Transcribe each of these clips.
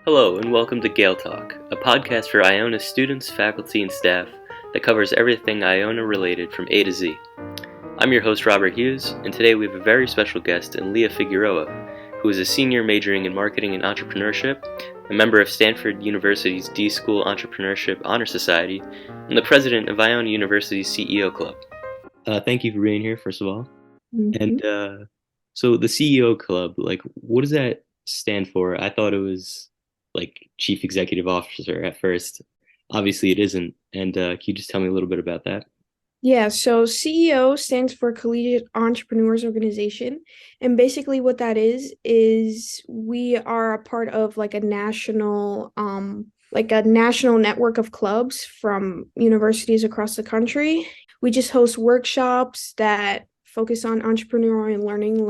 Hello, and welcome to Gale Talk, a podcast for Iona students, faculty, and staff that covers everything Iona related from A to Z. I'm your host, Robert Hughes, and today we have a very special guest in Leah Figueroa, who is a senior majoring in marketing and entrepreneurship, a member of Stanford University's D School Entrepreneurship Honor Society, and the president of Iona University's CEO Club. Thank you for being here, first of all. Mhm. And so the CEO Club, what does that stand for? I thought it was like Chief Executive Officer at first. Obviously, it isn't. And can you just tell me a little bit about that? Yeah, so CEO stands for Collegiate Entrepreneurs Organization. And basically what that is we are a part of like a national network of clubs from universities across the country. We just host workshops that focus on entrepreneurial learning,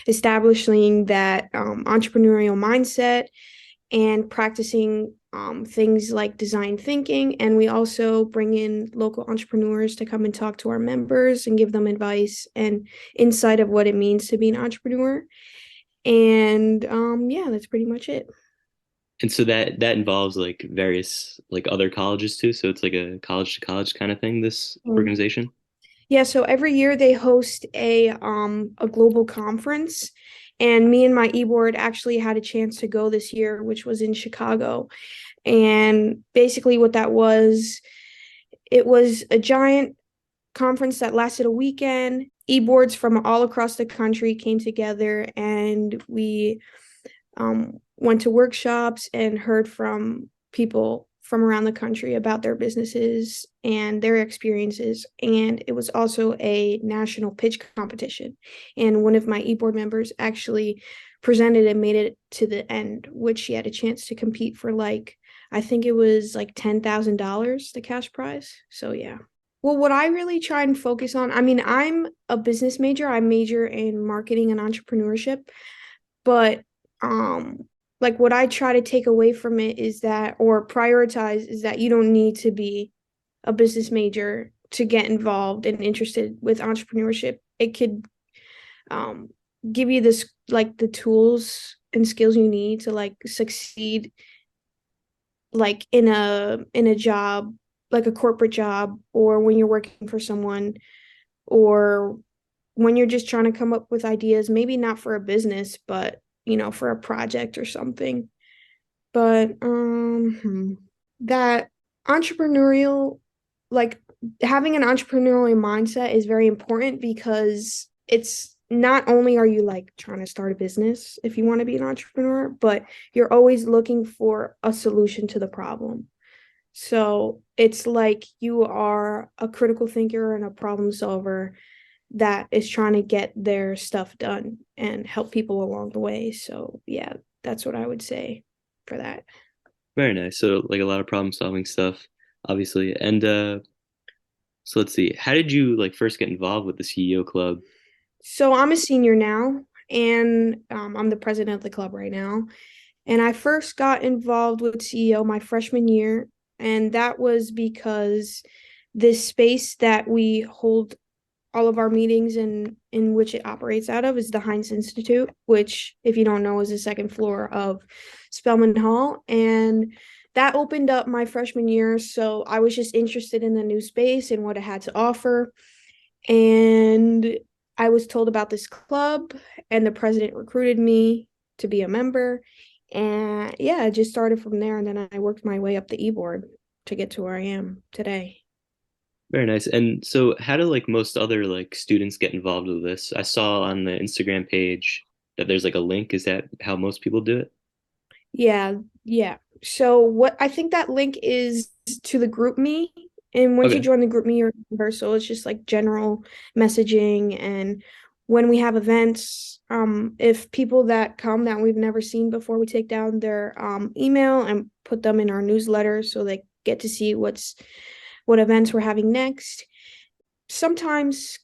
establishing that entrepreneurial mindset and practicing things like design thinking. And we also bring in local entrepreneurs to come and talk to our members and give them advice and insight of what it means to be an entrepreneur. And yeah, that's pretty much it. And so that involves like various like other colleges too. So it's like a college to college kind of thing, this Um, organization. yeah, so every year they host a global conference. And me and my e-board actually had a chance to go this year, which was in Chicago. And basically what that was, it was a giant conference that lasted a weekend. E-boards from all across the country came together and we went to workshops and heard from people from around the country about their businesses and their experiences. And it was also a national pitch competition. And one of my e-board members actually presented and made it to the end, which she had a chance to compete for I think it was like $10,000, the cash prize. So yeah. Well, what I really try and focus on, I mean, I'm a business major. I major in marketing and entrepreneurship, but um like what I try to take away from it is that or prioritize is that you don't need to be a business major to get involved and interested with entrepreneurship. It could um give you this like the tools and skills you need to like succeed like in a job, like a corporate job, or when you're working for someone, or when you're just trying to come up with ideas, maybe not for a business, but for a project or something. But that entrepreneurial, like having an entrepreneurial mindset is very important because it's not only are you like trying to start a business if you want to be an entrepreneur, but you're always looking for a solution to the problem. So it's like you are a critical thinker and a problem solver that is trying to get their stuff done and help people along the way. So yeah, that's what I would say for that. Very nice. So like a lot of problem solving stuff, obviously. And so let's see. How did you like first get involved with the CEO Club? So I'm a senior now, and I'm the president of the club right now. And I first got involved with CEO my freshman year, and that was because this space that we hold all of our meetings in which it operates out of is the Heinz Institute, which, if you don't know, is the second floor of Spelman Hall. And that opened up my freshman year. So I was just interested in the new space and what it had to offer. And I was told about this club, and the president recruited me to be a member. And yeah, I just started from there. And then I worked my way up the e board to get to where I am today. Very nice. And so how do like most other like students get involved with this? I saw on the Instagram page that there's like a link. Is that how most people do it? Yeah, yeah. So what I think that link is to the group me. And once you Okay. join the group me, you're a member. So it's just like general messaging. And when we have events, if people that come that we've never seen before, we take down their email and put them in our newsletter so they get to see what events we're having next. Sometimes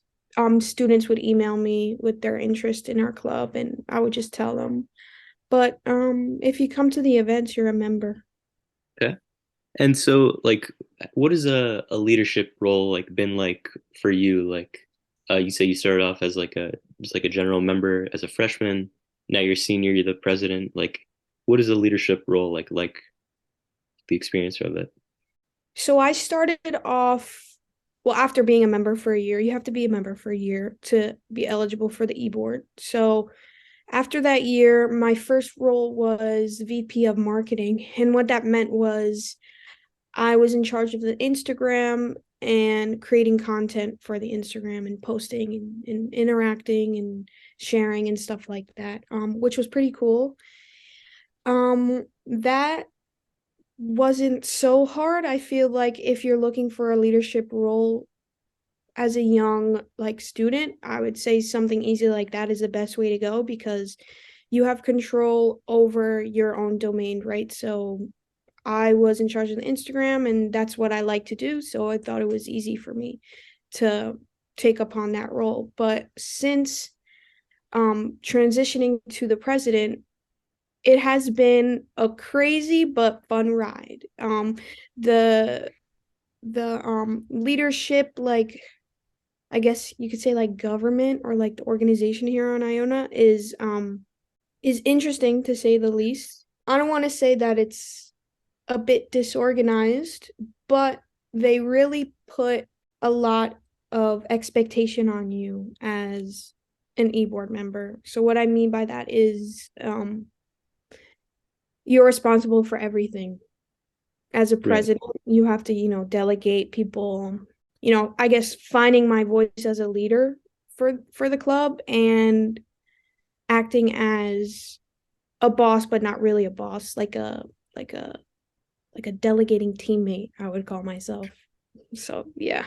students would email me with their interest in our club and I would just tell them, but if you come to the events, you're a member. Okay. And so like what is a leadership role like been like for you? Like you say you started off as like a just like a general member as a freshman. Now you're senior, you're the president. Like what is a leadership role like the experience of it? So I started off, well, after being a member for a year, you have to be a member for a year to be eligible for the e-board. So after that year, my first role was VP of marketing. And what that meant was I was in charge of the Instagram and creating content for the Instagram and posting and interacting and sharing and stuff like that, which was pretty cool. That wasn't so hard. I feel like if you're looking for a leadership role as a young like student, I would say something easy like that is the best way to go because you have control over your own domain, right? So I was in charge of the Instagram and that's what I like to do. So I thought it was easy for me to take upon that role. But since transitioning to the president, it has been a crazy but fun ride. The leadership, like I guess you could say like government or like the organization here on Iona is interesting to say the least. I don't want to say that it's a bit disorganized, but they really put a lot of expectation on you as an e-board member. So what I mean by that is you're responsible for everything. As a Right. president, you have to, delegate people, I guess finding my voice as a leader for the club and acting as a boss, but not really a boss, like a like a delegating teammate, I would call myself. So yeah.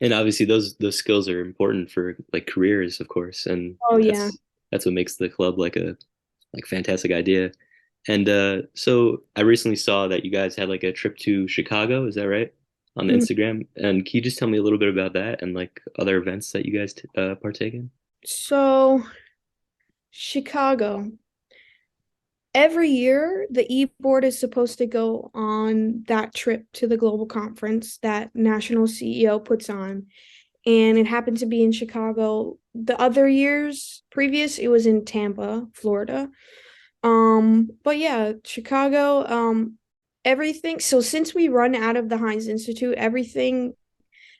And obviously those skills are important for like careers, of course, and Oh yeah. that's what makes the club like a like fantastic idea. And so I recently saw that you guys had like a trip to Chicago, is that right? On the Mhm. Instagram. And can you just tell me a little bit about that and like other events that you guys partake in? So Chicago. Every year, the e-board is supposed to go on that trip to the global conference that national CEO puts on. And it happened to be in Chicago. The other years previous, it was in Tampa, Florida. But yeah, Chicago, everything. So since we run out of the Heinz Institute, everything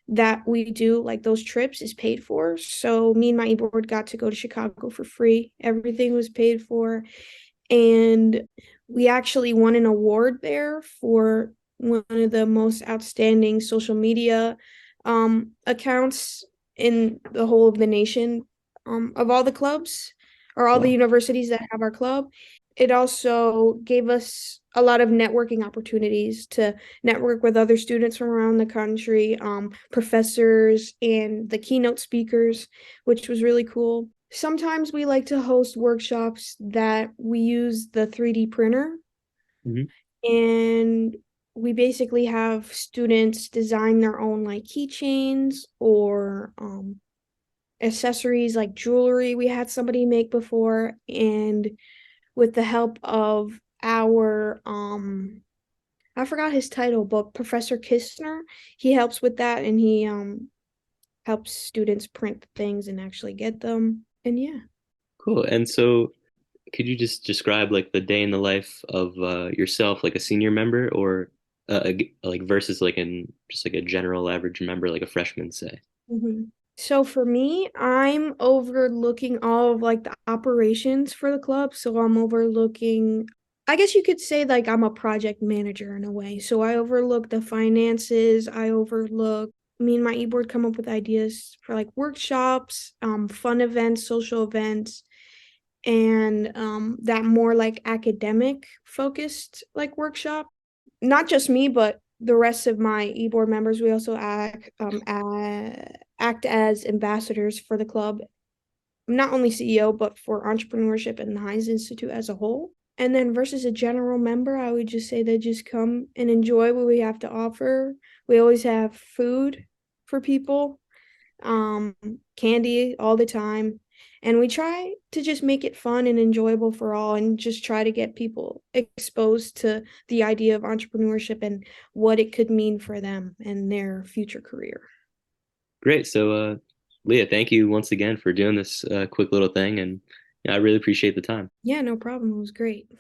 that we do, like those trips, is paid for. So me and my e-board got to go to Chicago for free. Everything was paid for. And we actually won an award there for one of the most outstanding social media accounts in the whole of the nation, of all the clubs or all the Wow. universities that have our club. It also gave us a lot of networking opportunities to network with other students from around the country, professors, and the keynote speakers, which was really cool. Sometimes we like to host workshops that we use the 3D printer, Hmm. and we basically have students design their own like keychains or accessories like jewelry we had somebody make before. And with the help of our I forgot his title, but Professor Kistner, he helps with that and he helps students print things and actually get them. And yeah. Cool. And so could you just describe like the day in the life of yourself, like a senior member, or like versus like in just like a general average member, like a freshman, say? Mhm. So for me, I'm overlooking all of like the operations for the club. So I'm overlooking, I guess you could say like I'm a project manager in a way. So I overlook the finances, I overlook me and my e-board come up with ideas for like workshops, fun events, social events, and that more like academic focused like workshop. Not just me, but the rest of my e-board members. We also act as ambassadors for the club, not only CEO, but for entrepreneurship and the Heinz Institute as a whole. And then versus a general member, I would just say they just come and enjoy what we have to offer. We always have food for people, um, candy all the time. And we try to just make it fun and enjoyable for all and just try to get people exposed to the idea of entrepreneurship and what it could mean for them and their future career. Great. So, Leah, thank you once again for doing this quick little thing, and I really appreciate the time. Yeah, no problem. It was great.